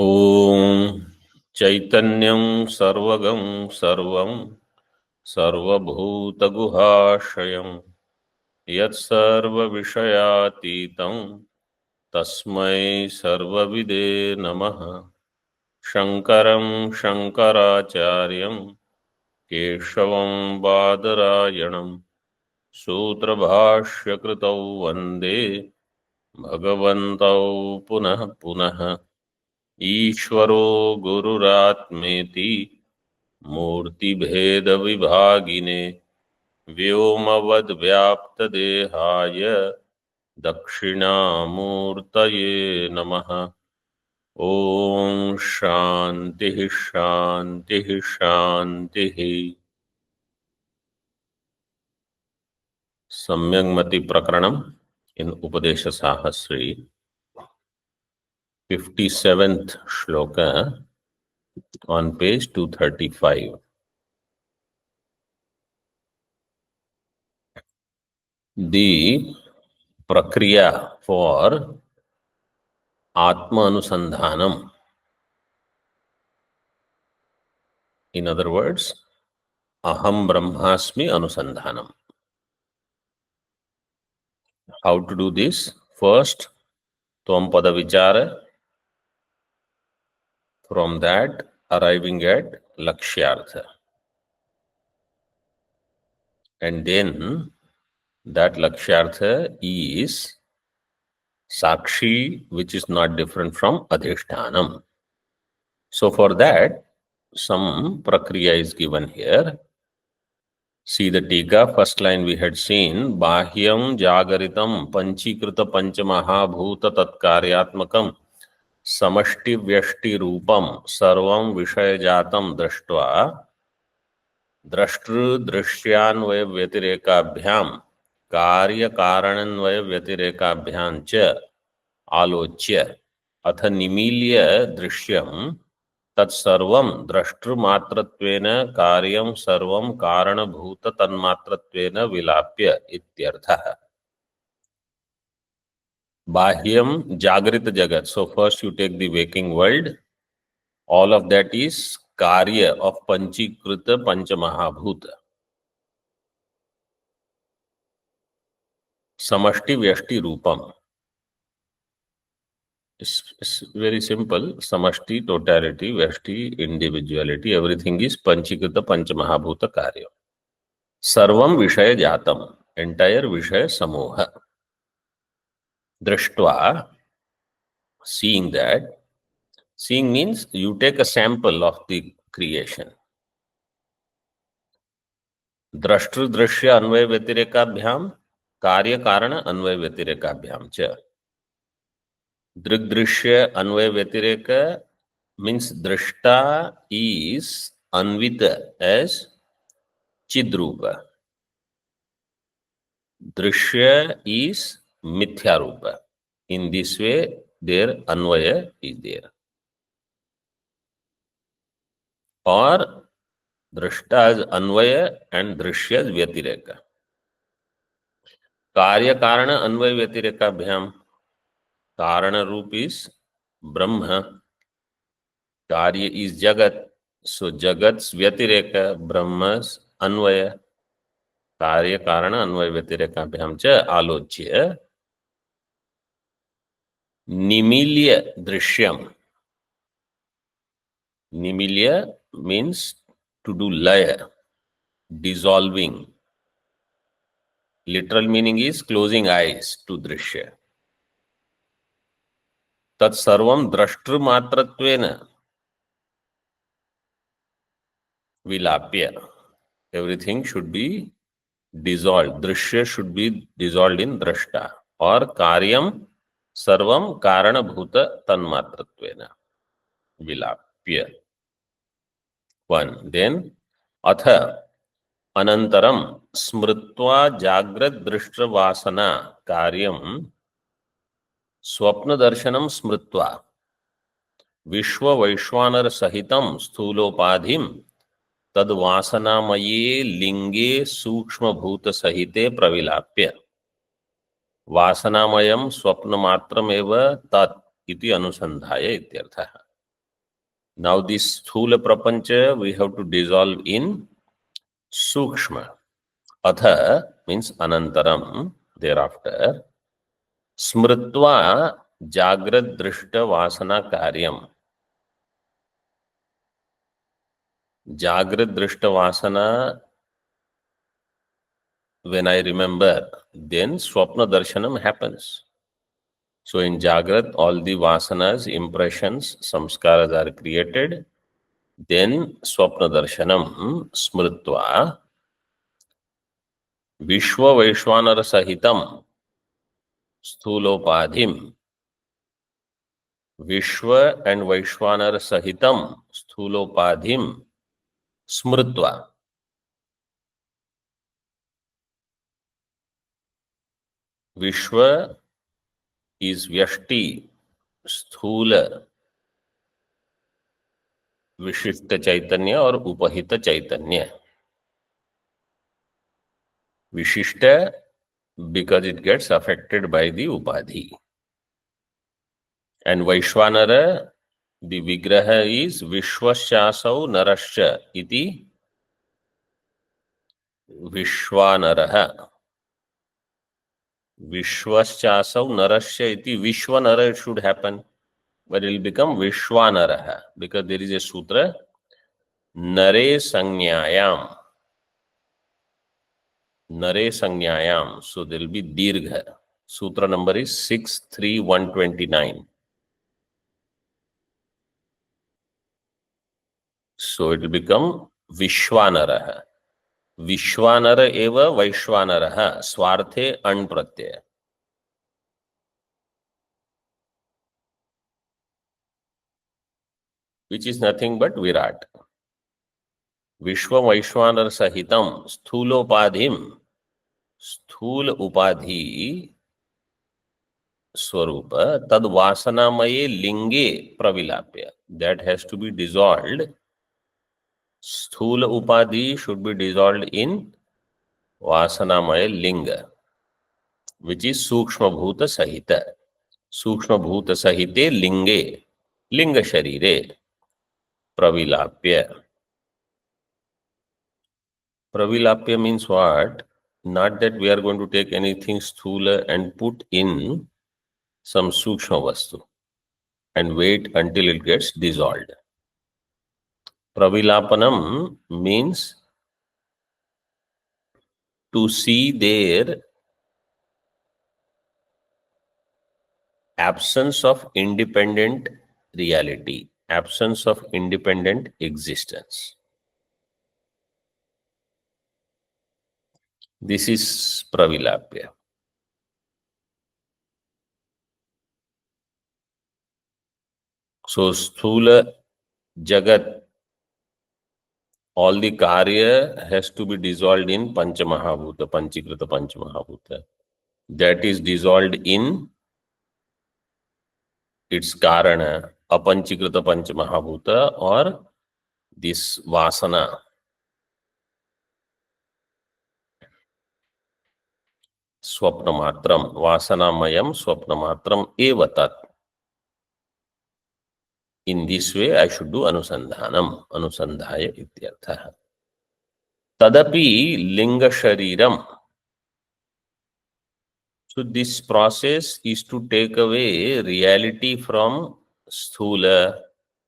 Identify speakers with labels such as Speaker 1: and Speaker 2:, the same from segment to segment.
Speaker 1: ओम चैतन्यं सर्वगं सर्वं सर्वभूतगुहाशयं यत्सर्वविषयातीतं तस्मै सर्वविदे नमः। शङ्करं शङ्कराचार्यं केशवं बादरायणं सूत्रभाष्यकृतौ वन्दे भगवन्तौ पुनः पुनः। ईश्वरो गुरुरात्मेति मूर्तिभेदविभागिने व्योमवद्व्याप्तदेहाय दक्षिणामूर्तये नमः। ओम शांति शांति शांति। सम्यग्मति प्रकरणम इन उपदेश साहस्री 57th श्लोक on page 235. The prakriya for atma anusandhanam, in other words, aham brahmasmi anusandhanam. How to do this? First, tvam pada vichara, from that arriving at lakshyartha, and then that lakshyartha is sakshi, which is not different from adhishthanam. So for that, some prakriya is given here. See the tika, first line we had seen, bahyam jagaritam panchikrita panchamahabhuta tatkaryatmakam समष्टि व्यष्टि रूपम सर्वं विषय जातम दृष्ट्वा द्रष्टृ दृश्यान्वय व्यतिरेकाभ्याम कार्य कारणन्वय व्यतिरेकाभ्याम च आलोच्य अथ निमील्य दृश्यम तत्सर्वं द्रष्टृमात्रत्वेन कार्यं सर्वं कारणभूत तन्मात्रत्वेन विलाप्य इत्यर्थः। Bahyam Jagrit Jagat. So first you take the waking world. All of that is Karya of Panchikrita Panchamahabhuta. Samashti Vyashti Rupam. It's very simple. Samashti, totality, Vyashti, individuality, everything is Panchikrita Panchamahabhuta Karya. Sarvam Vishaya Jatam. Entire Vishaya Samoha. Drashtva, seeing that. Seeing means you take a sample of the creation. द्रष्टृ दृश्य अन्वय व्यतिरेकाभ्याम कार्य कारण अन्वय व्यतिरेकाभ्याम च। दृग्दृश्य अन्वय व्यतिरेक means दृष्टा is Anvit as चिद्रूप, दृश्य is मिथ्या रूप. In this way their Anvay is there. और दृष्टा is अन्वय and दृश्य is व्यतिरेक. कार्य कारण अन्वय व्यतिरेकाभ्याम, कारण रूप is ब्रह्म, कार्य is जगत, so जगत्स व्यतिरेक ब्रह्मस अन्वय, कार्य कारण अन्वय व्यतिरेकाभ्याम च आलोच्य निमील्य Drishyam. निमील्य means to do laya, dissolving. Literal meaning is closing eyes to drishya. tat sarvam drashtru matratvena vilapya. Everything should be dissolved. Drishya should be dissolved in drashta. Or karyam sarvam karanabhuta tanmatratvena vilapya. One. Then atha anantaram smritva jagrad drishtra vasana karyam स्वप्न दर्शनम स्मृत्वा विश्व वैश्वानर सहितम स्थूलोपाधिम तद वासनामये लिंगे सूक्ष्म भूत सहिते प्रविलाप्य वासनामयम स्वप्न मात्रमेव तत् इति अनुसंधाय इत्यर्थः. Now this sthula prapancha we have to dissolve in sukshma. Atha means anantaram, thereafter. Smritva jagrad drishta vasana karyam. Jagrad drishta vasana, when I remember, then swapna darshanam happens. So in Jagrat, all the vasanas, impressions, samskaras are created. Then swapna darshanam smritva vishwa vaishwanara sahitam sthulopadhim. Vishwa and vaishwanara sahitam sthulopadhim smritva. Vishwa is vyashti, sthula विशिष्ट चैतन्य और उपहित चैतन्य. विशिष्ट because it gets affected by the upadhi. And Vaishwanara, the vigraha is Vishwasyasau Narasya iti Vishwanaraha. Vishwasyasau Narasya iti Vishwanara should happen, but it will become Vishwanaraha because there is a sutra Nare Sanyayam. Nare Sanyayam. So there will be Dirgha. Sutra number is 63129. So it will become Vishwanaraha. Vishwanara eva Vaishwanaraha. Swarthe an pratyaya. Which is nothing but Virat. Vishwa Vaishwanar Sahitam Sthulopadhim. Sthul Upadhi Swarupa Tad Vasanamaye Linge Pravilapya. That has to be dissolved. Sthula Upadhi should be dissolved in Vasanamaya Linga, which is Sukshma Bhuta Sahita. Sukshma Bhuta Sahite Linge. Linga Sharire. Pravilapya. Pravilapya means what? Not that we are going to take anything sthula and put in some sukshma vastu and wait until it gets dissolved. Pravilapanam means to see their absence of independent reality, absence of independent existence. This is Pravilapya. So, Sthula Jagat, all the Karya has to be dissolved in Panchamahabhuta, Panchikrita Panchamahabhuta. That is dissolved in its Karana, Apanchikrita Panchamahabhuta, or this Vasana. Swapnamatram, Vasanamayam Swapnamatram Evatat. In this way, I should do Anusandhanam, Anusandhaya ityartha. Tadapi Linga Shariram. So this process is to take away reality from Sthula,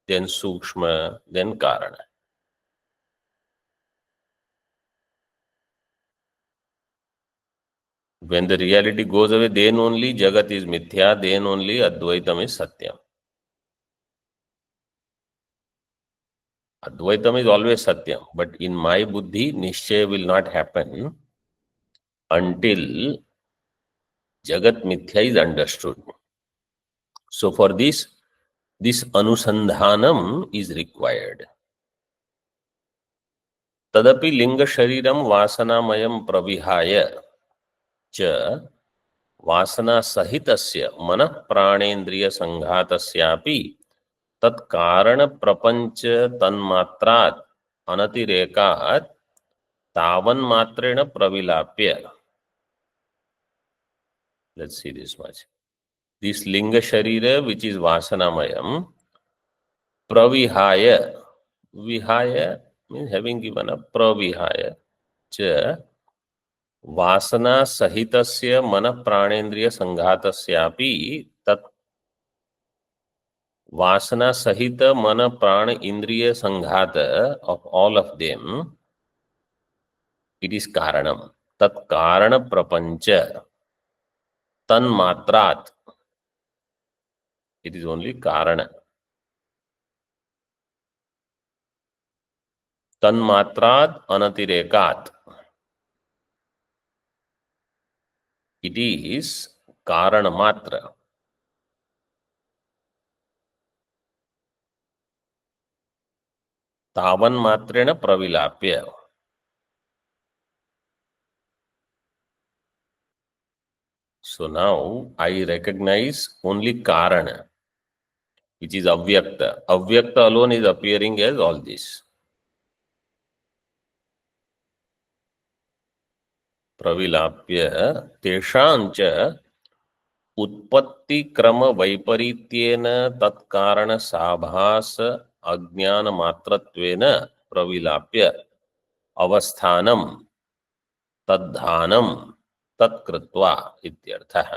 Speaker 1: then Sukshma, then Karana. When the reality goes away, then only Jagat is Mithya, then only Advaitam is Satyam. Advaitam is always Satyam, but in my Buddhi, Nishchaya will not happen until Jagat Mithya is understood. So for this Anusandhanam is required. Tadapi Linga Shariram Vasanamayam Pravihaya Cha Vasana Sahitasya Mana Pranendriya Sanghatasyapi Tat Karana Prapancha Tanmatrat Anatirekat Tavan Matrena Pravilapya. Let's see this much. This Linga Sharira, which is Vasanamayam, प्रविहाय, विहाय means having given up, प्रविहाय च वासना सहितस्य मन प्राणेन्द्रिय संघातस्यापि तत् वासना सहित मन प्राण इंद्रिय संघात of all of them, it is कारणम, तत्कारण प्रपंच तन्मात्रात, it is only कारण, तन्मात्रात अनतिरेकात, it is कारण मात्र, तावन मात्रेण प्रविलाप्य. So now I recognize only Karana, which is Avyakta. Avyakta alone is appearing as all this. Pravilapya teshancha उत्पत्ति क्रम वैपरीत्येन तत्कारण साभास अज्ञान मात्रत्वेन प्रविलाप्य अवस्थानम तद्धानम तत्कृत्वा इत्यर्थः.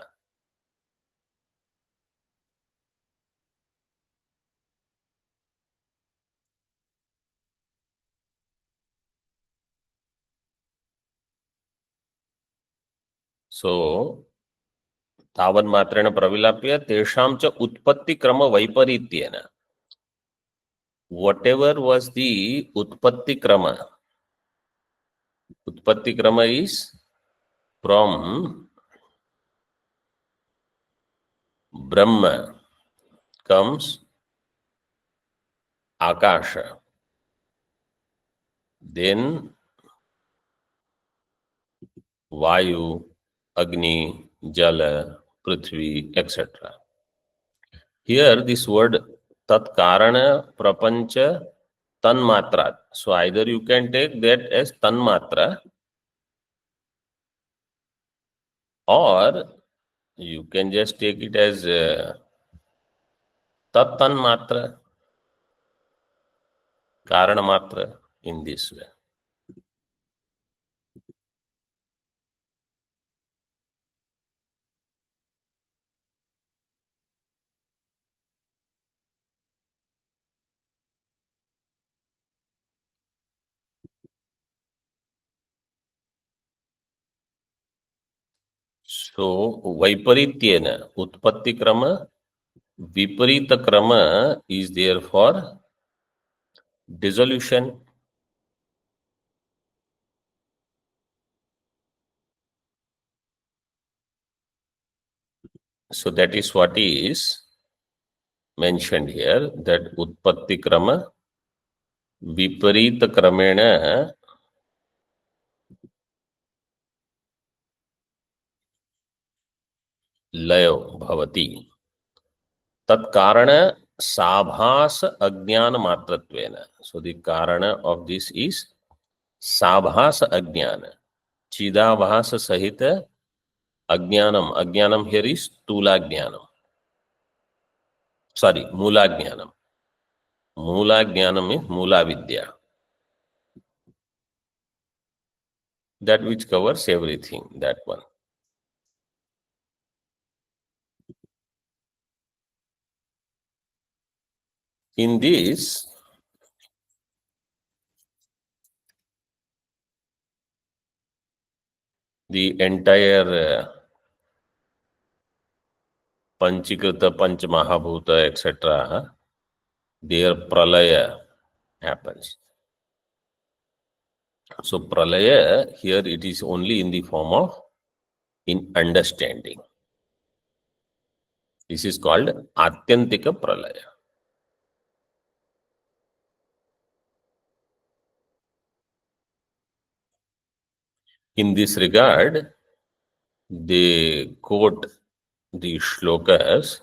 Speaker 1: So तावन् मात्रेण प्रविलाप्य तेषां च उत्पत्ति क्रम वैपरीत्येन, whatever was the उत्पत्ति krama is from Brahma comes Akasha, then Vayu, Agni, Jala, Prithvi, etc. Here this word Tat Karana Prapancha Tanmatra. So either you can take that as Tanmatra, or you can just take it as Tat Tanmatra, Karana Matra, in this way. So Vaiparityena Utpatti Krama, Viparita Krama is there for dissolution. So that is what is mentioned here, that Utpatti Krama Viparita Kramena Layo Bhavati. Tatkarana Sabhas Ajnana Matratvena. So the Karana of this is Sabhas Ajnana. Chidabhasa Sahita Ajnanam. Ajnanam here is Tulajnanam. Sorry, Mulajnanam. Mulajnanam is Mula Vidya. That which covers everything, that one. In this, the entire Panchikrita, Panchamahabhuta, etc., their pralaya happens. So pralaya here it is only in the form of in understanding. This is called Atyantika pralaya. In this regard, they quote the shlokas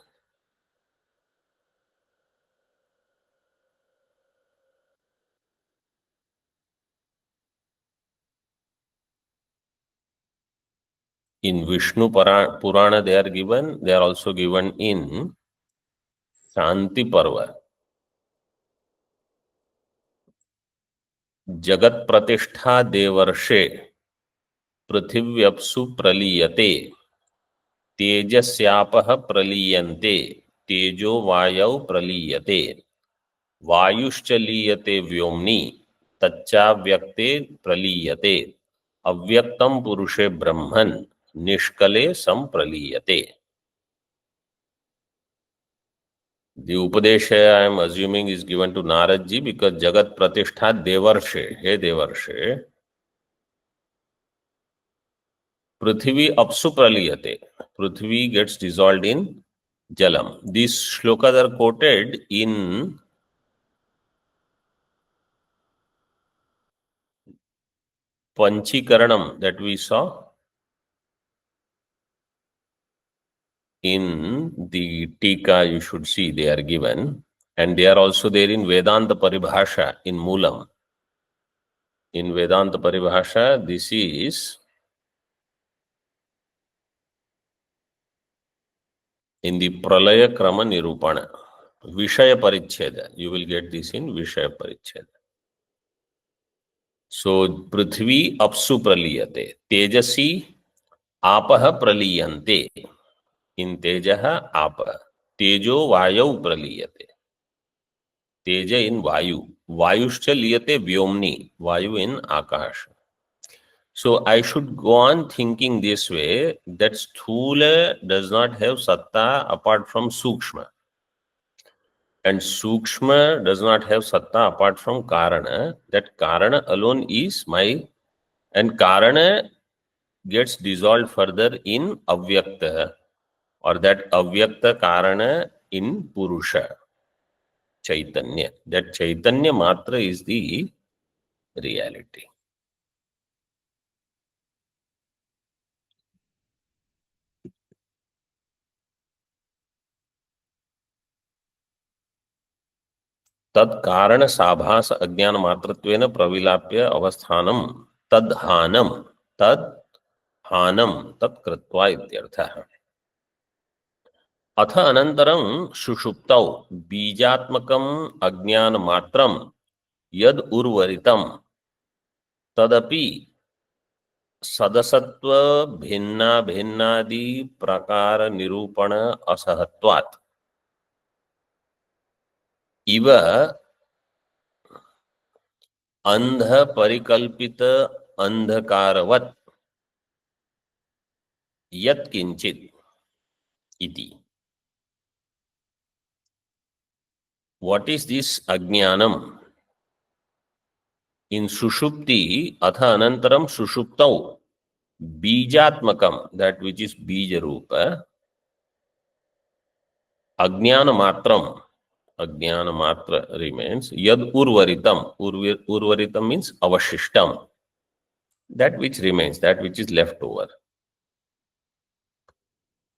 Speaker 1: in Vishnu Purana. They are given. They are also given in Shanti Parva. जगत प्रतिष्ठा देवर्षे पृथिव्यप्सु प्रलीयते तेजस्यापः प्रलीयन्ते तेजो वायौ प्रलीयते वायुश्च लीयते व्योम्नि तच्चाव्यक्ते प्रलीयते अव्यक्तं पुरुषे ब्रह्मन् निष्कले संप्रलीयते. The Upadesha I am assuming is given to Narad ji because Jagat Pratishtha Devarshe, hey Devarshe, Prithvi Apsu Praliyate. Prithvi gets dissolved in Jalam. These shlokas are quoted in Panchikaranam that we saw in the Tika. You should see they are given, and they are also there in Vedanta Paribhasha in Moolam. In Vedanta Paribhasha, this is in the Pralaya Krama Nirupana. Vishaya Paricheda. You will get this in Vishaya Paricheda. So, Prithvi Apsu Praliyate. Tejasi Apaha Praliyante. In Tejaha Apa. Tejo Vayau Praliyate. Teja in Vayu. Vayushcha Liyate Vyomni. Vayu in Akash. So, I should go on thinking this way that Sthula does not have Satta apart from Sukshma. And Sukshma does not have Satta apart from Karana. That Karana alone is my, and Karana gets dissolved further in Avyakta, or that Avyakta Karana in Purusha, Chaitanya. That Chaitanya Matra is the reality. तत्कारण साभास अज्ञान मात्रत्वेन प्रविलाप्य अवस्थानम तद्हानम तद्हानम तत्कृत्वा इत्यर्थः. अथ अनंतरं सुषुप्तौ बीजात्मकं अज्ञान मात्रं यद उर्वरितं तदपि सदसत्व भिन्ना भिन्नादि प्रकार निरूपण असहत्वात् इव अंध परिकल्पित अंधकारवत् यत्किंचित् इति. What is this ajnanam? In Sushupti, atha anantaram Sushuptau, Bijatmakam, that which is Bija Rupa, Ajnana Matram, Ajnana Matra remains, Yad Urvaritam, Urvaritam means Avashishtam, that which remains, that which is left over.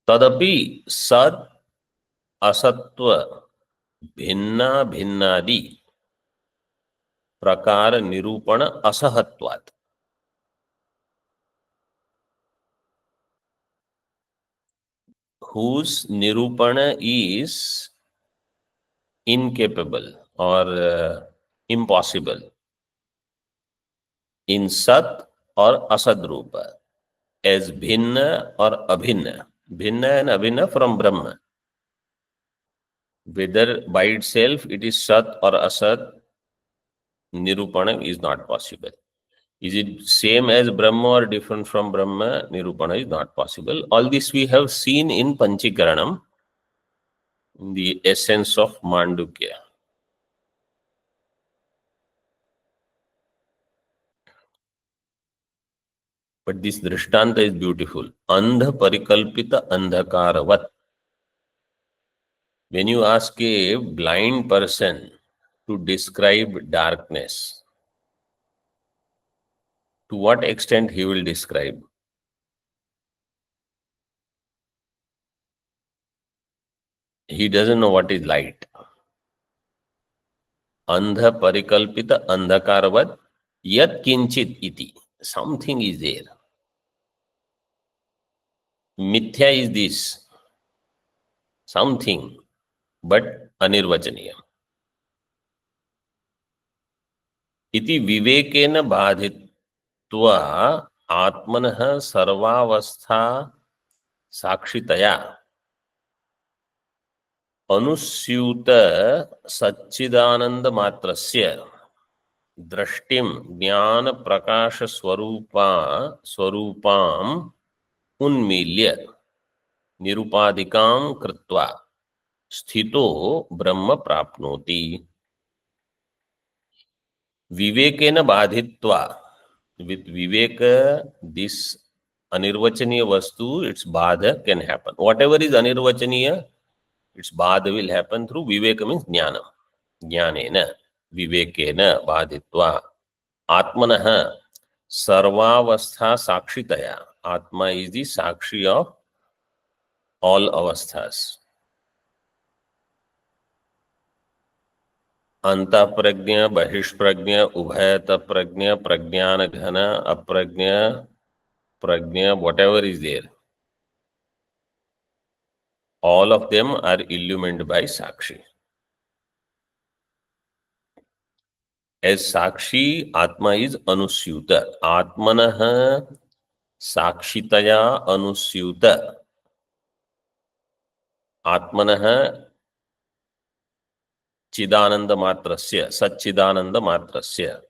Speaker 1: Tadapi Sad Asatva Bhinna Bhinnadi Prakara Nirupana Asahatvat. Whose Nirupana is incapable or impossible in Sat or Asad Rupa, as Bhinna or Abhinna. Bhinna and Abhinna from Brahma. Whether by itself it is Sat or Asat, Nirupana is not possible. Is it same as Brahma or different from Brahma? Nirupana is not possible. All this we have seen in Panchikaranam, in the essence of Mandukya. But this Drishtanta is beautiful. Andha parikalpita andhakaravat. When you ask a blind person to describe darkness, to what extent he will describe? He doesn't know what is light. Andha parikalpita andhakaravat yat kinchit iti. Something is there. Mithya is this. Something, but anirvachaniyam. इति विवेकेन बाधित्वा आत्मनः सर्वावस्था साक्षितया अनुस्यूत सच्चिदानंद मात्रस्य दृष्टिम ज्ञान प्रकाश स्वरूपाम उन्मील्य निरुपाधिकां कृत्वा स्थितो ब्रह्म प्राप्नोति। विवेकेन बाधित्वा, with viveka, this anirvachaniya vastu, its badha can happen. Whatever is anirvachaniya, its badha will happen through viveka, means jnana. Jnanena vivekena badhitva atmanah sarvavastha sakshitaya. Atma is the sakshi of all avasthas. अंत प्रज्ञ बहिष्प्रज्ञ उभयत प्रज्ञ प्रज्ञान घन अप्रज्ञ प्रज्ञ, whatever is there, all of them are illumined by Sakshi. As Sakshi, Atma is Anusyuta. Atmanah Sakshitaya Anusyuta. Atmanah Chidananda Matrasya, Satchidananda Matrasya.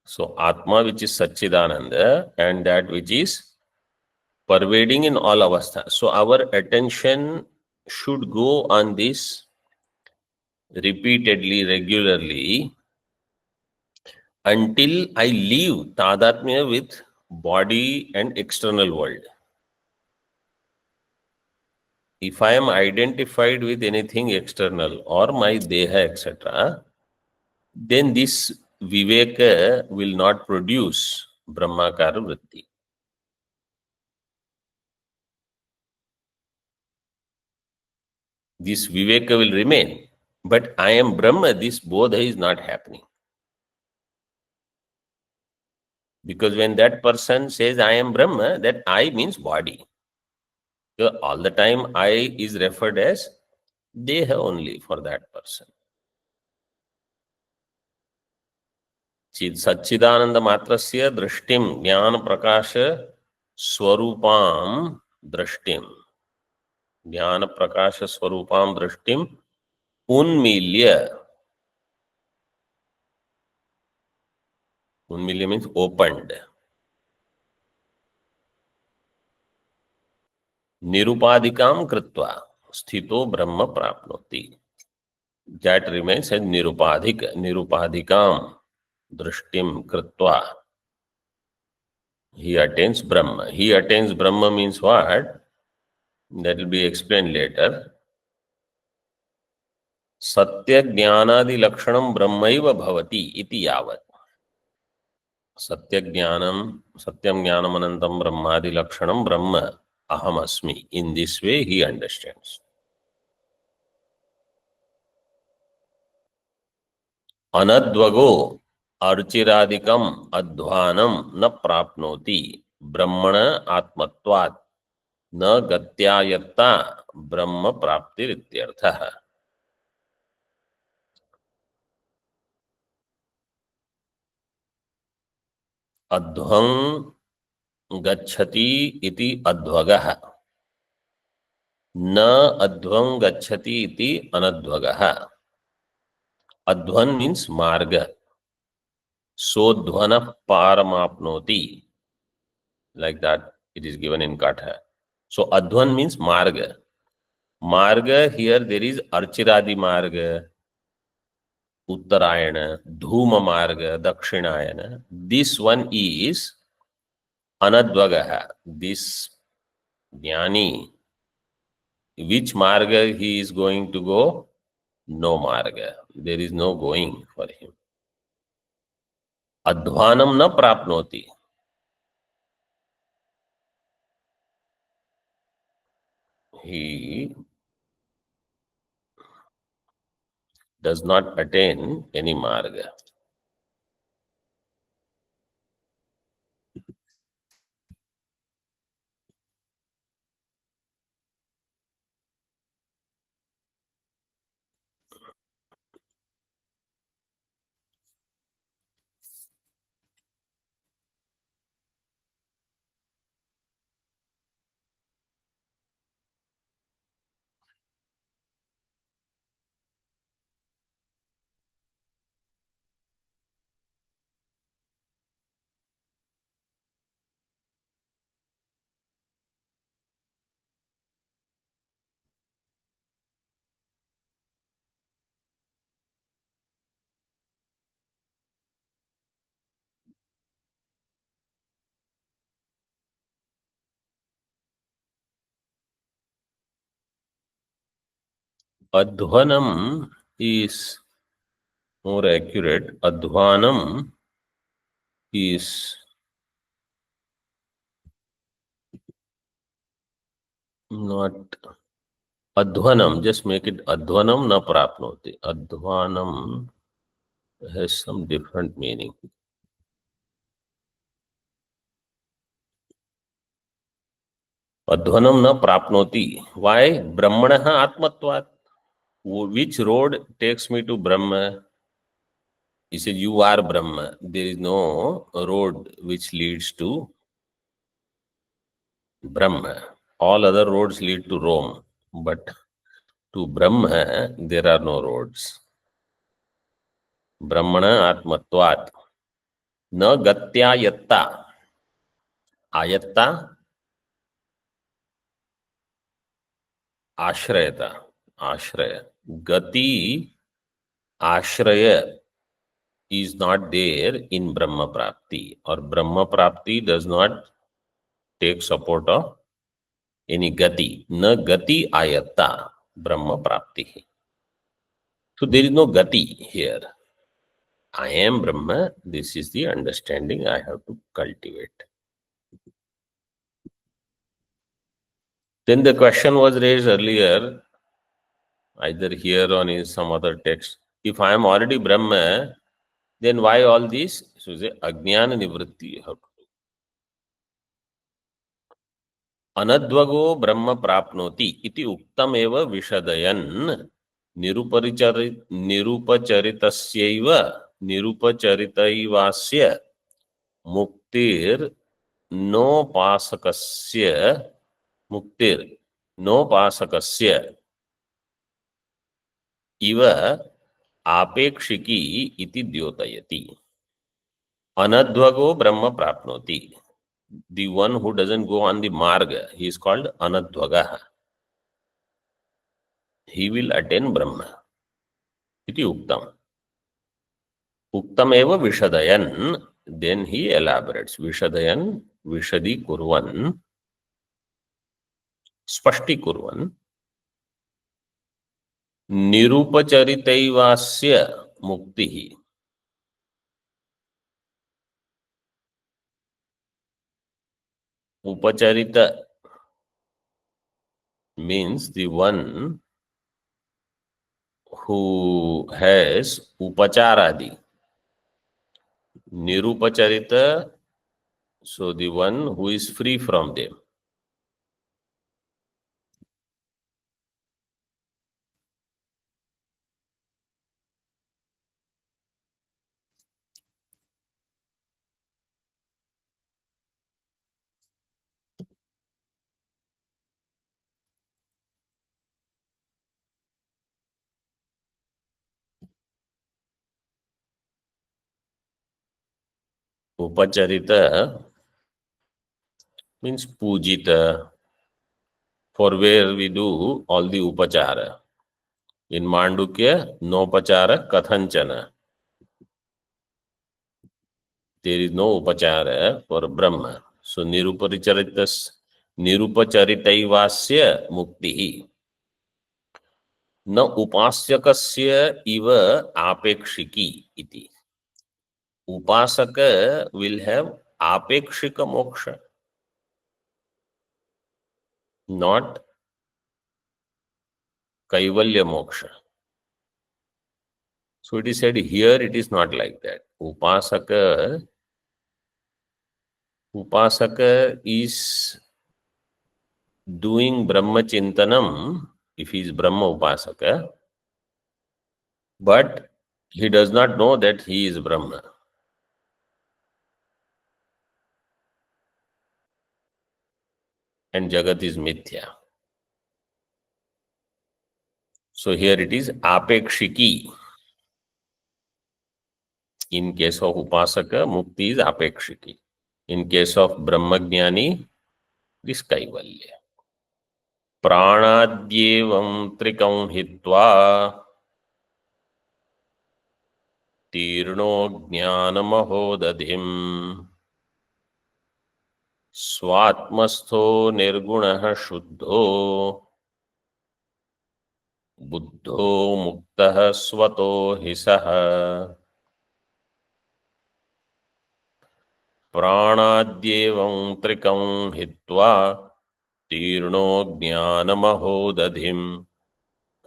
Speaker 1: So Atma, which is Satchidananda, and that which is pervading in all avasthas. So our attention should go on this repeatedly, regularly, until I leave tadatmya with body and external world. If I am identified with anything external or my deha, etc., then this viveka will not produce brahmakara vritti. This viveka will remain, but I am Brahma, this bodha is not happening. Because when that person says I am Brahma, that I means body. So all the time I is referred as deha only for that person. सच्चिदानंद मात्रस्य दृष्टिम ज्ञान प्रकाश स्वरूपाम दृष्टिम, ज्ञान प्रकाश स्वरूपाम दृष्टिम उन्मील्य, उन्मील्य means opened, निरुपाधिकाम कृत्वा स्थितो ब्रह्म प्राप्नोति. That remains as nirupadhik, nirupadhikam drishtim kritva. He attains Brahma. He attains Brahma means what? That will be explained later. Satya jnanadi lakshanam brahmaiva bhavati iti yavat. Satya jnanam, satyam jnanam anantam brahmadi lakshanam brahma aham asmi. In this way he understands. अनद्वगो अर्चिरादिकम अध्वानम न प्राप्नोति ब्रह्मण आत्मत्वात् न गत्यायत्ता ब्रह्म प्राप्तिरित्यर्थः. अध्वं गच्छति इति अध्वगः, न अध्वं गच्छति इति अनध्वगः. अध्वन means मार्ग. सोध्वन पारमाप्नोति, like that it is given in Katha. So advan means marga. Marga, here there is Archiradi marga, Uttarayana, Dhuma marga, Dakshinayana. This one is Anadvagaha. This Jnani, which marga he is going to go? No marga. There is no going for him. Adhvanam na prapnoti. He does not attain any marga. Adhvanam is more accurate. Adhvanam is not adhvanam. Just make it adhvanam na prapnoti. Adhvanam has some different meaning. Adhvanam na prapnoti. Why? Brahmanah atmatvat. Which road takes me to Brahma? He said, you are Brahma. There is no road which leads to Brahma. All other roads lead to Rome. But to Brahma, there are no roads. Brahmana atmatvat. Na gatya yatta. Ayatta ashrayata. Ashraya. Gati ashraya is not there in Brahma Prapti, or Brahma Prapti does not take support of any gati. Na gati ayata Brahma Prapti. So there is no gati here. I am Brahma. This is the understanding I have to cultivate. Then the question was raised earlier, either here or in some other text. If I am already Brahma, then why all this? So say Ajnana Nivritti you have to do. Anadvago Brahma Prapnoti iti uktam eva vishadayan nirupacharitasya nirupacharitaivasya muktir नोपासकस्य मुक्तिर नोपासकस्य इव आपेक्षिकी इति द्योतयति. Anadvago Brahma prapnoti. The one who doesn't go on the marga, he is called Anadvaga. He will attain Brahma. Iti uktam. Uktam eva vishadayan. Then he elaborates. Vishadayan, vishadi kurvan, spashti kurvan, nirupacharitaivasya mukti. Upacharita means the one who has upacharadi. Nirupacharita, so the one who is free from them. Upacharita means pujita, for where we do all the upachara. In Mandukya, nopachara kathanchana. There is no upachara for Brahma. So nirupacharitaivasya mukti. Na upasyakasya iva apekshiki iti. Upasaka will have apekshika moksha, not kaivalya moksha. So it is said here it is not like that. Upasaka is doing Brahma Chintanam if he is Brahma Upasaka, but he does not know that he is Brahma. And Jagat is Mithya. So here it is apekshiki. In case of Upasaka, Mukti is apekshiki. In case of Brahmagyani, this Kaivalya. Pranadyevam trikam hitva tirno jnanamahodadhim swatmastho nirgunah shuddho बुद्धो मुक्तः स्वतो हि सः प्राणाद्येवं त्रिकं हित्वा तीर्णो ज्ञानमहोदधिम्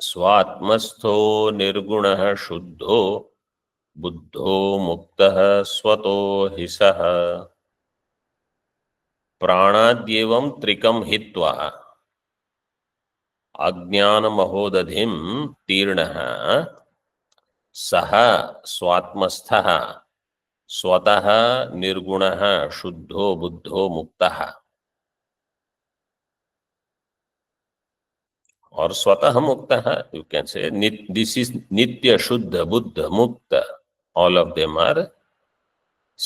Speaker 1: स्वात्मस्थो निर्गुणः शुद्धो बुद्धो मुक्तः स्वतो हि सः प्राणाद्येवं त्रिकं हित्वा अज्ञानमहोदधिं तीर्णः सः स्वात्मस्थः स्वतः निर्गुणः शुद्धो बुद्धो मुक्तः और स्वतः मुक्तः you can say this is नित्य शुद्ध बुद्ध मुक्त ऑल ऑफ देम आर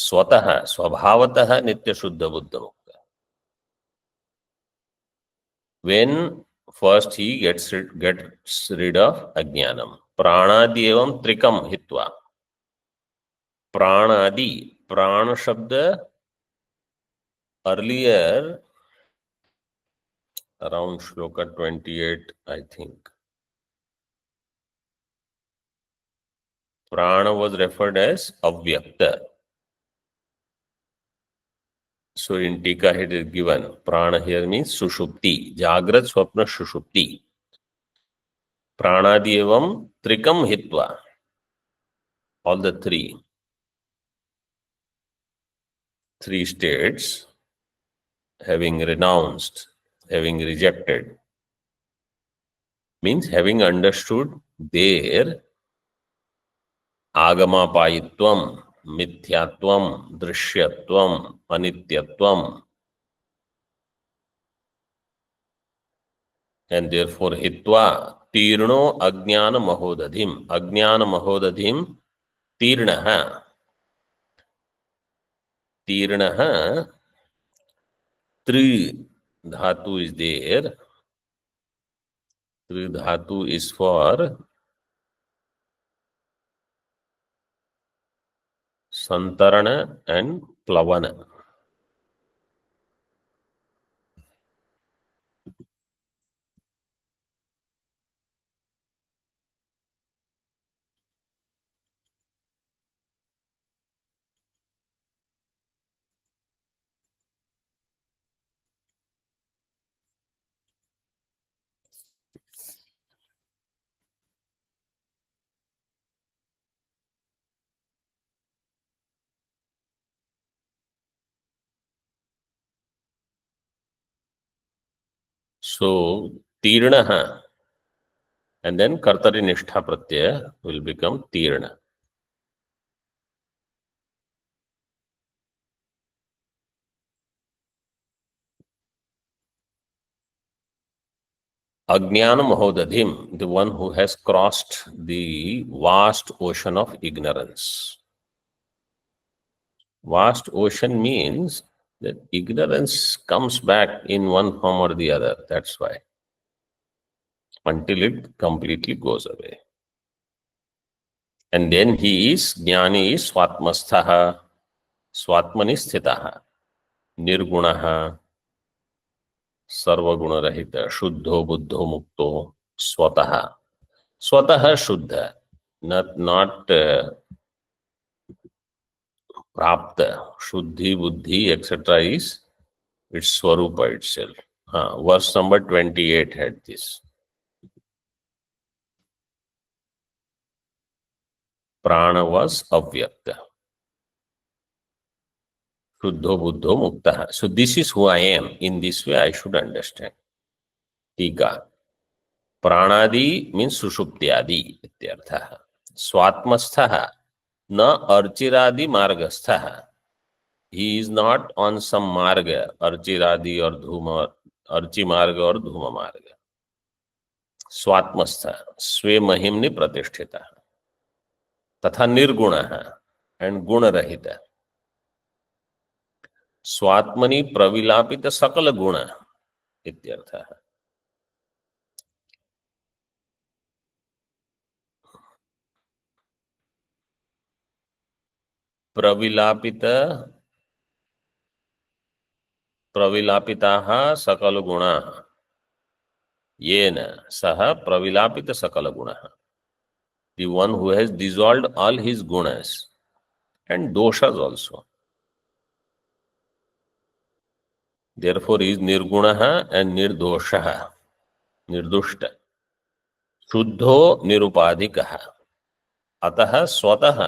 Speaker 1: स्वतः स्वभावतः नित्य शुद्ध बुद्ध मुक्त when first he gets rid of अज्ञानम प्राणादि एवं त्रिकम हित्वा प्राणादि प्राण शब्द earlier around shloka 28 I think prana was referred as avyakta. So in Tika it is given prana here means sushupti, jagrat swapna sushupti. Pranadi evam trikam hitva, all the three states having renounced, having rejected, means having understood their agamapayitvam, mithyatvam, drishyatvam, anityatvam, and therefore hitva tirno ajnana mahodadhim tirnaha tri dhatu is there. Tri dhatu is for santarana and plavana. So tirnaha and then kartari nishtha pratyaya will become tirna. Ajnana mahodadhim, the one who has crossed the vast ocean of ignorance. Vast ocean means that ignorance comes back in one form or the other. That's why. Until it completely goes away. And then he is, jnani is swatmasthaha, swatmani sthitaha, nirgunaha, सर्वगुण रहित शुद्धो बुद्धो मुक्तो स्वतः स्वतः शुद्ध not प्राप्त शुद्धि बुद्धि etc is its swarupa itself. Verse number 28 had this. Prana was avyakta. Shuddho buddho mukta. So this is who I am. In this way I should understand. Tika. Pranadi means sushuptyadi ityartha. Swatmastha na archiradi margastha. He is not on some marga, archiradi or dhuma, archi marga or dhuma marga. Swatmastha, swe mahimni pratisthita. तथा निर्गुण and गुण रहित स्वात्मनि प्रविलापित सकल गुण इत्यर्थ है. प्रविलापित प्रविलापिताः सकल गुणाः येन सह प्रविलापित सकल गुणः, the one who has dissolved all his gunas and doshas also. Therefore, he is nirgunah and nirdosha, nirdushta. शुद्धो निरुपाधिकः, अतः स्वतः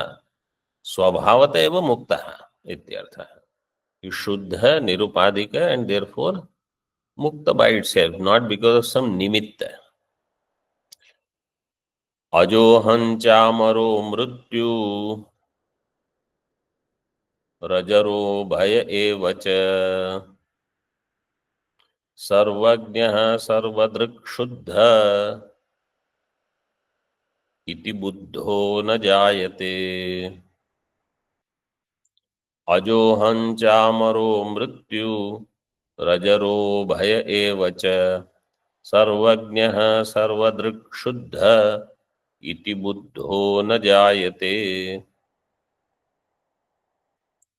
Speaker 1: स्वभावत एव मुक्तः इत्यर्थः. He शुद्ध निरुपाधिक and therefore mukta by itself, not because of some nimitta. अजोहं चामरो मृत्यु रजरो भय एव च सर्वज्ञः सर्वदृक् शुद्ध इति बुद्धो न जायते. अजोहं चामरो मृत्यु रजरो भय एव च सर्वज्ञः सर्वदृक् शुद्ध इति बुद्धो न जायते.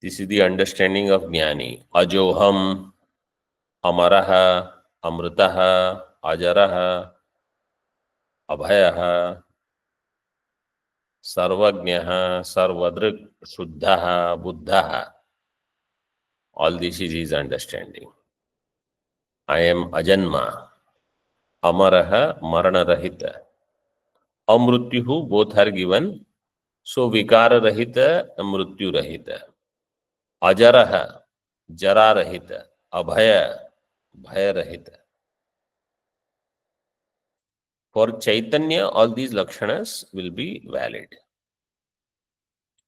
Speaker 1: This is the understanding of Jnani. Ajoham, Amaraha, Amritaha, Ajaraha, Abhayaha, Sarvagnaha, Sarvadrik, Shuddhaha, Buddhaha. All this is his understanding. I am Ajanma, Amaraha, Marana Rahita. Amrutyuhu, both are given. So Vikara Rahita, Mrutyu Rahita. Ajaraha, Jara Rahita. Abhaya, Bhaya Rahita. For Chaitanya, all these lakshanas will be valid.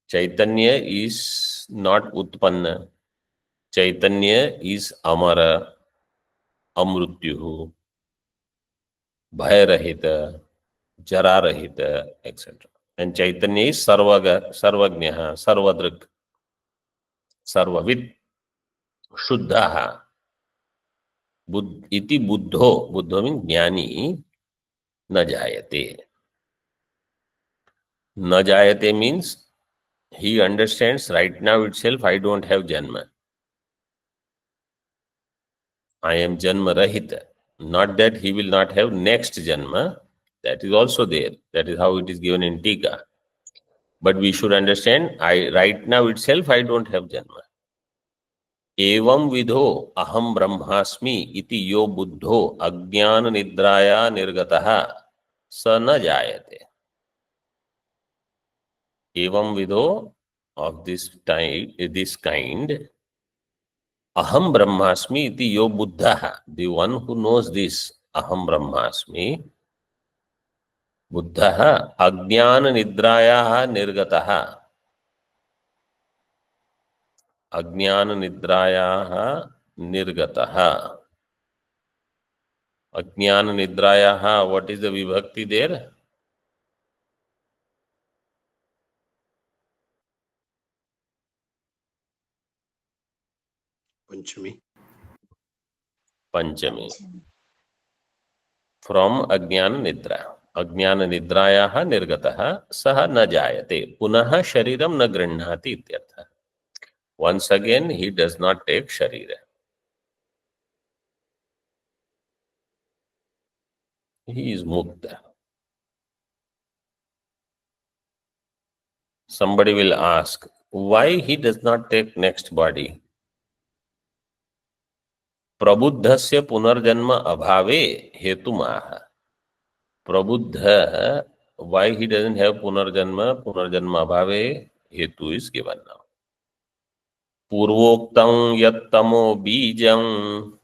Speaker 1: Chaitanya is not Utpanna. Chaitanya is Amara, Amrutyuhu, Bhayarahita, Jararahita, etc. And Chaitanya is Sarvagnaha, Sarvadrik, Sarvavit, Shuddhaha. Iti Buddho, Buddho means Jnani, na jayate. Na jayate means he understands right now itself, I don't have Janma. I am Janma Rahita. Not that he will not have next Janma. That is also there. That is how it is given in Tika. But we should understand, right now itself, I don't have Janma. Evam vidho aham brahmasmi iti yo buddho ajnana nidraya nirgataha sa na jayate. Evam vidho of this kind, aham brahmasmi iti yo buddha, the one who knows this, aham brahmasmi, buddha ajnana nidraya nirgataha. Ajnana nidraya nirgataha. Ajnana nidraya, what is the vibhakti there?
Speaker 2: Panchami.
Speaker 1: Panchami. From Ajnana Nidra. Ajnana Nidrayaha Nirgataha Saha na jayate. Punaha Shariram na grinhati ityartha. Once again, he does not take Sharira. He is Mukta. Somebody will ask, why he does not take next body? Prabuddhasya punarjanma abhave hetumaha. Prabuddha, why he doesn't have punarjanma? Punarjanma abhave hetu is given now. Purvoktam yattamo bijam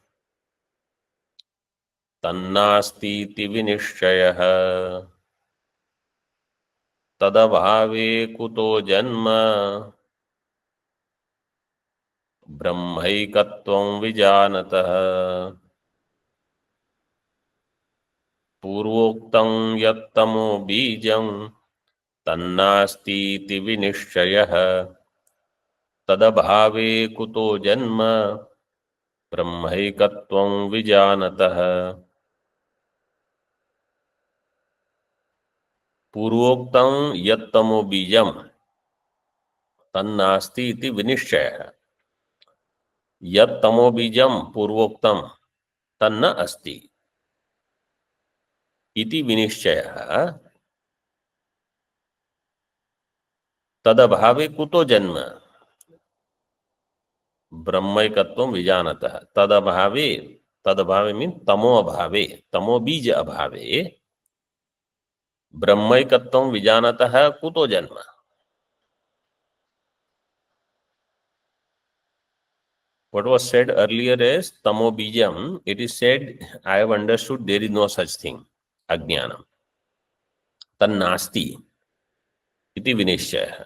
Speaker 1: तन्नास्तीति विनिश्चयः तदभावे कुतो जन्म ब्रह्मैकत्वं विजानतः पूर्वोक्तं यत्तमो बीजं तन्नास्तीति विनिश्चयः तदभावे कुतो जन्म ब्रह्मैकत्वं विजानतः. पूर्वोक्तं यत्तमो बीजम तन्नास्ति इति विनिश्चयः. यत्तमो बीजम पूर्वोक्तम तन्न अस्ति. इति विनिश्चयः तदभावे कुतो जन्म ब्रह्मैकत्वं विजानतः तदभावे तदभावे मीन तमो अभावे तमो बीज अभावे ब्रह्मैकत्वं विजानतः कुतो जन्म. What was said earlier is tamo bijam. It is said, I have understood there is no such thing. Ajnanam. Tannasti. Iti vinishya.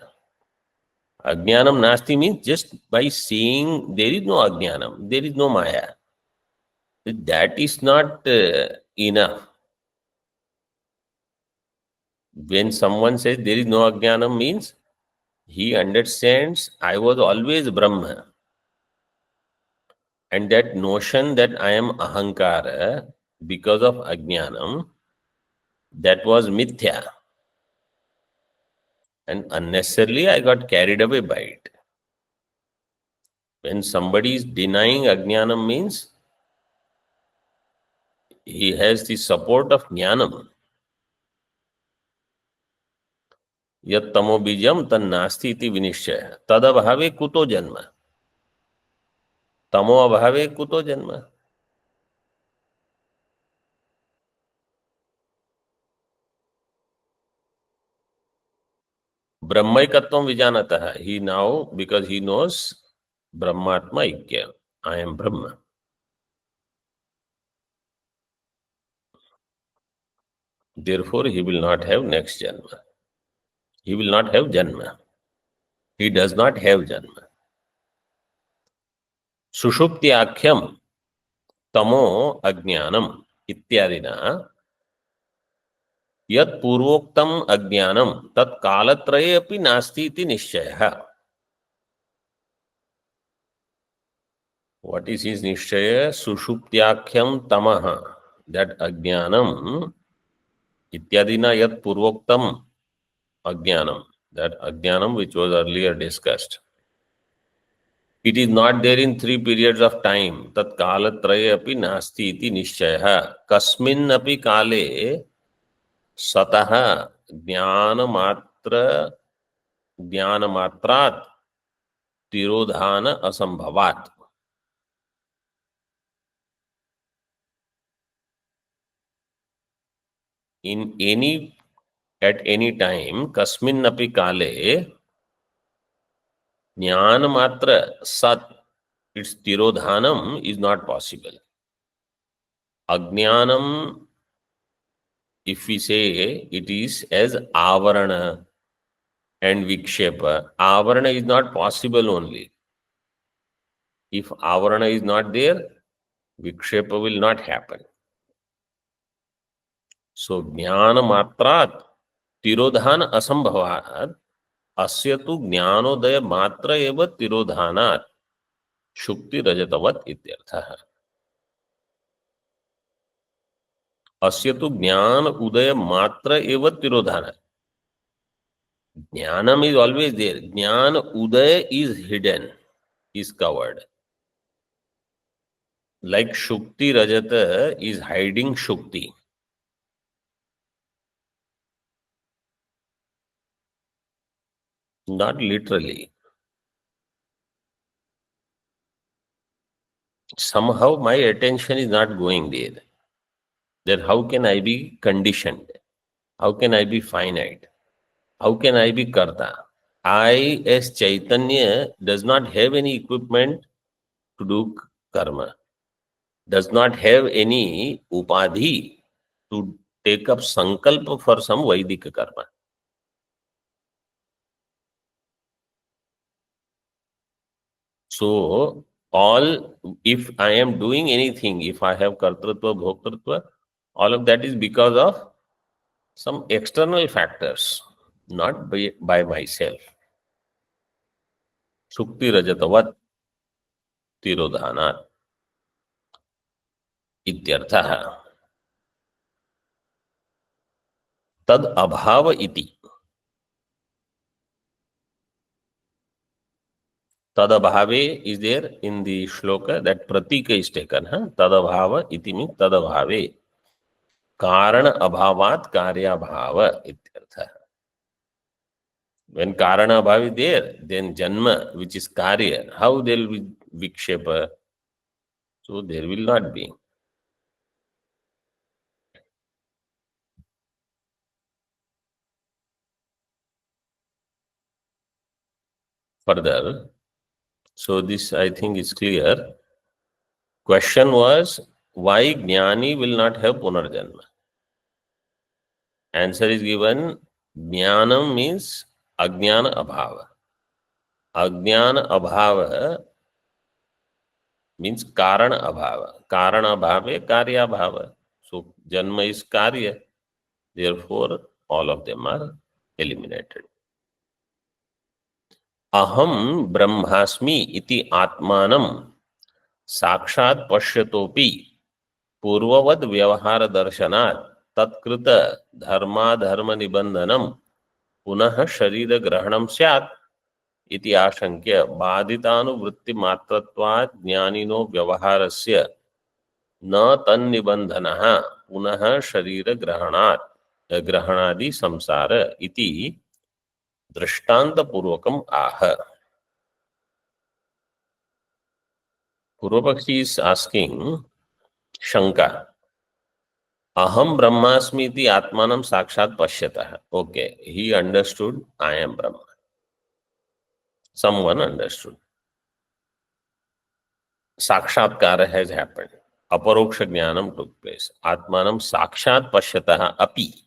Speaker 1: Ajnanam nasti means just by seeing there is no ajnanam, there is no maya. That is not enough. When someone says there is no ajnanam means he understands I was always Brahma. And that notion that I am ahankara because of ajnanam, that was mithya. And unnecessarily I got carried away by it. When somebody is denying ajnanam means he has the support of jnanam. Yat tamo bijam tan nasti iti vinishya. Tad abhave kuto janma. Tamo abhave kuto janma. Brahmaikatvam vijanatah. He now, because he knows Brahmatma Ikya. I am Brahma. Therefore, he will not have next janma. He will not have janma. He does not have janma. Sushupti akhyam tamo ajnanam ityadina यत् पूर्वोक्तम अज्ञानम तत्कालत्रये अपि नास्ति इति निश्चयः. What is his निश्चय? सुषुप्त्याख्यम तमः, that अज्ञानम इत्यादिना यत् पूर्वोक्तम अज्ञानम, that अज्ञानम which was earlier discussed, it is not there in 3 periods of time. तत्कालत्रये अपि नास्ति इति निश्चयः. कस्मिन् अपि काले सतः ज्ञानमात्रात् तिरोधान असंभवात्. At any time, kasmin api kale, ज्ञान मात्र sat, its tirodhanam is not possible. Ajnanam, if we say it is as avarana and vikshepa, avarana is not possible only. If avarana is not there, vikshepa will not happen. So, jnana matrat tirodhan asambhavat अस्य तु ज्ञानोदय मात्र एव तिरोधानात् शुक्ति रजतवत् इत्यर्थः. अस्य तु ज्ञान उदय मात्र एव तिरोधानात्. ज्ञानम is always there. ज्ञान उदय is hidden, is covered. Like Shukti Rajata is hiding Shukti. Not literally. Somehow my attention is not going there. Then how can I be conditioned? How can I be finite? How can I be karta? I as Chaitanya does not have any equipment to do karma. Does not have any upadhi to take up sankalpa for some Vedic karma. So, if I am doing anything, if I have kartritva, bhoktritva, all of that is because of some external factors, not by myself. Sukti rajatavat tirodhanat ityartha. Tad abhava iti. Tadabhave is there in the shloka, that pratika is taken. Tadabhava iti means tadabhave. कारण अभावात कार्याभाव इत्यर्थः. When karana abhav is there, then janma, which is karya, how there will be vikshepa? So there will not be. Further, so this I think is clear. Question was, why jnani will not have punarjanma? Answer is given, jnanam means ajnana abhava. Ajnana abhava means karana abhava. Karana abhava, karya abhava. So janma is karya. Therefore, all of them are eliminated. अहम ब्रह्मास्मि इति आत्मानं साक्षात् पश्यतोपि पूर्ववद व्यवहार दर्शनात् तत्कृत धर्माधर्म निबंधनम पुनः शरीर ग्रहणम स्यात् इति आशंक्य बाधितानुवृत्ति मात्रत्वात् ज्ञानिनो व्यवहारस्य न तन्निबंधनः पुनः शरीर ग्रहणात् ग्रहणादि संसार इति दृष्टांत पूर्वकम आह. Purvapakshi is asking Shanka. Aham Brahmasmi iti Atmanam Sakshat Pashyatah. Okay, he understood I am Brahma. Someone understood. Sakshatkara has happened. Aparoksha Jnanam took place. Atmanam Sakshat Pashyatah api.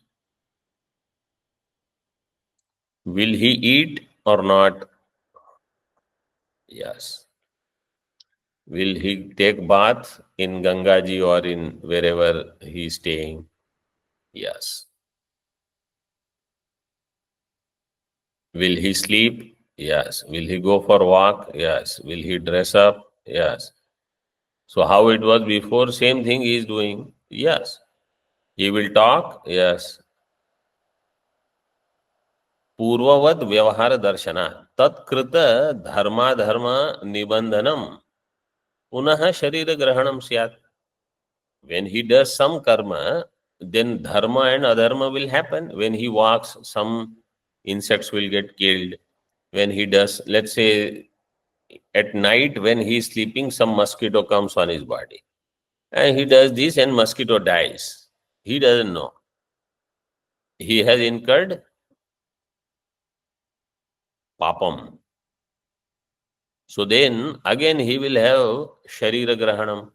Speaker 1: Will he eat or not? Yes. Will he take bath in Gangaji or in wherever he is staying? Yes. Will he sleep? Yes. Will he go for walk? Yes. Will he dress up? Yes. So how it was before, same thing he is doing? Yes. He will talk? Yes. Purvavad vyavahara darshana tatkrita dharma dharma nibandhanam punaha sharira grahanam syat. When he does some karma, then dharma and adharma will happen. When he walks, some insects will get killed. When he does, let's say, at night when he is sleeping, some mosquito comes on his body. And he does this and mosquito dies. He doesn't know. He has incurred papam. So then again he will have sharira grahanam.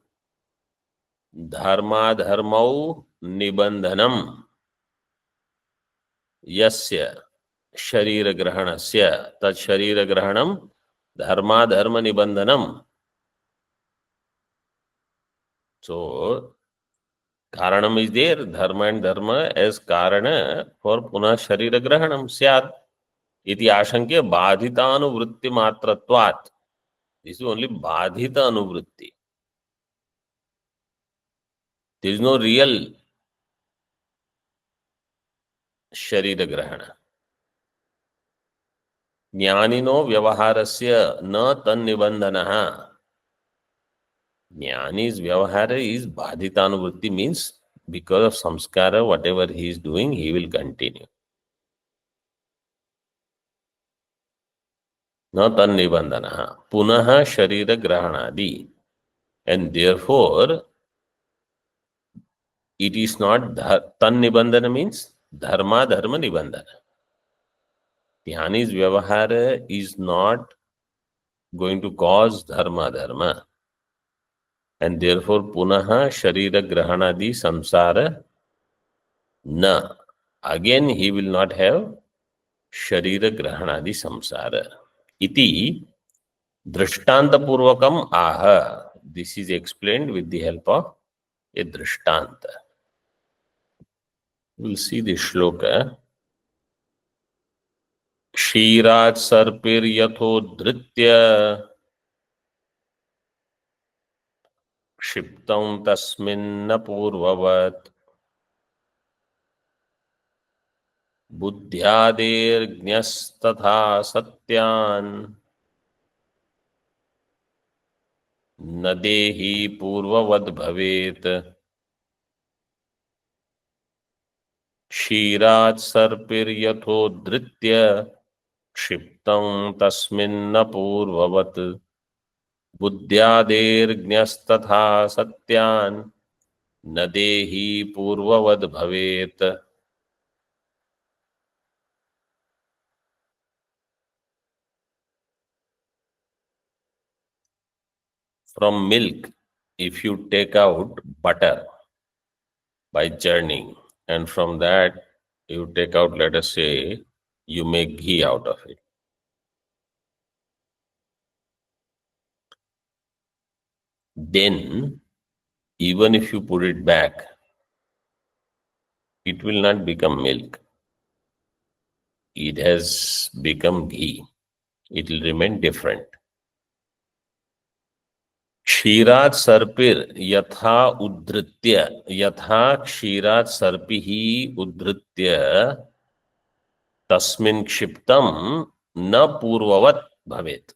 Speaker 1: Dharma dharmau nibandhanam. Yasya sharira grahanasya. Tat sharira grahanam dharma dharma nibandhanam. So karanam is there. Dharma and dharma as karana for punah sharira grahanam syat. Iti ashankya badhitaanuvritti matratvat. This is only badhita anuvritti. There is no real sharira grahana. Jnanino vyavaharasya na tannibandhanaha. Jnani's vyavahara is badhita anuvritti, means because of samskara, whatever he is doing, he will continue. Na tannibandhanaha. Punaha sharira grahanadi. And therefore, it is not tannibandhana means dharma dharma nibandhana. Dhyani's vyavahara is not going to cause dharma dharma. And therefore, punaha sharira grahanadi samsara na. Again, he will not have sharira grahanadi samsara. Iti drishtanta purvakam aha. This is explained with the help of a drishtanta. We'll see the shloka. क्षीरात् सर्पिर्यथोद्धृत्य क्षिप्तं तस्मिन्न पूर्ववत् बुद्ध्यादेर्ज्ञस्तथा सत्यान् न देहि पूर्ववद् भवेत्. क्षीरात् सर्पिर्यथोद्धृत्य क्षिप्तं तस्मिन्न पूर्ववत् बुद्ध्यादेर्ज्ञस्तथा सत्यान् न देहि पूर्ववद् भवेत्. From milk, if you take out butter by churning, and from that you take out, let us say, you make ghee out of it. Then, even if you put it back, it will not become milk. It has become ghee. It will remain different. क्षीरात् सर्पिर यथा उद्धृत्य, यथा क्षीरात् सर्पिः उद्धृत्य तस्मिन् क्षिप्तं न पूर्ववत् भवेत्.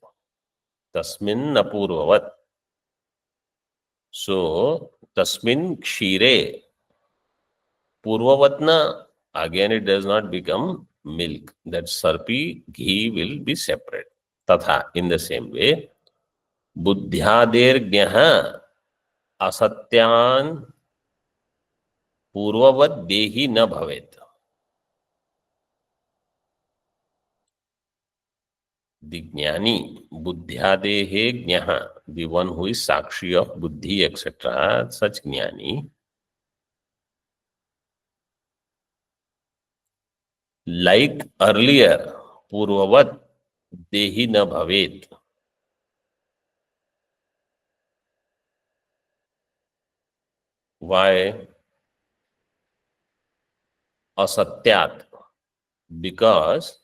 Speaker 1: तस्मिन् न पूर्ववत्. So तस्मिन् क्षीरे पूर्ववत् न, again it does not become milk. That sarpi ghee will be separate. तथा, in the same way, बुद्ध्यादेर्ज्ञः असत्यान् पूर्ववत् देहि न भवेत्. The jnani, buddhyadehe jnaha, the one who is sakshi of buddhi, etc., such jnani, like earlier, purvavat dehi na bhavet. Why? Asatyat. Because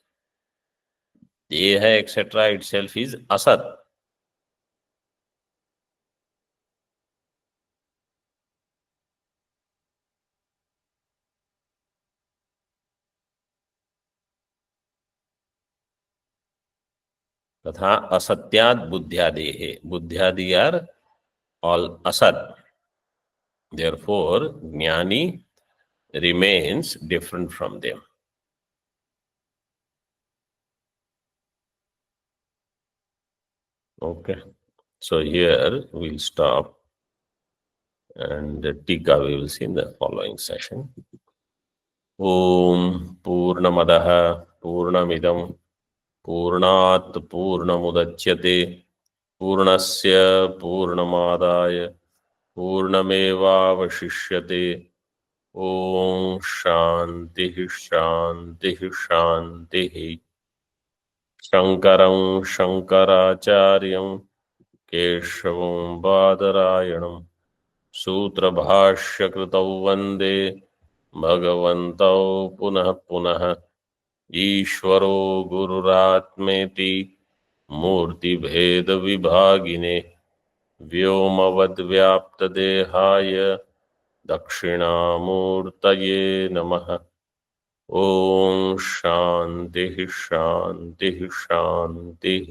Speaker 1: deha, etc., itself is asat. तथा असत्यात बुद्ध्यादेहे. Buddhyadi are all asat. Therefore, jnani remains different from them. Okay. So here we'll stop, and the Tika we will see in the following session. Om Purnamadaha Purnamidam Purnat Purnamudachyate Purnasya Purnamadaya Purnamevavashishyate. Om Shanti Shanti Shanti. Shankaram Shankaracharyam Keshavam Badarayanam सूत्रभाष्यकृतौ वन्दे भगवन्तौ पुनः पुनः. ईश्वरो गुरुरात्मेति मूर्तिभेदविभागिने व्योमवद्व्याप्तदेहाय दक्षिणामूर्तये नमः. ॐ शान्तिः शान्तिः शान्तिः.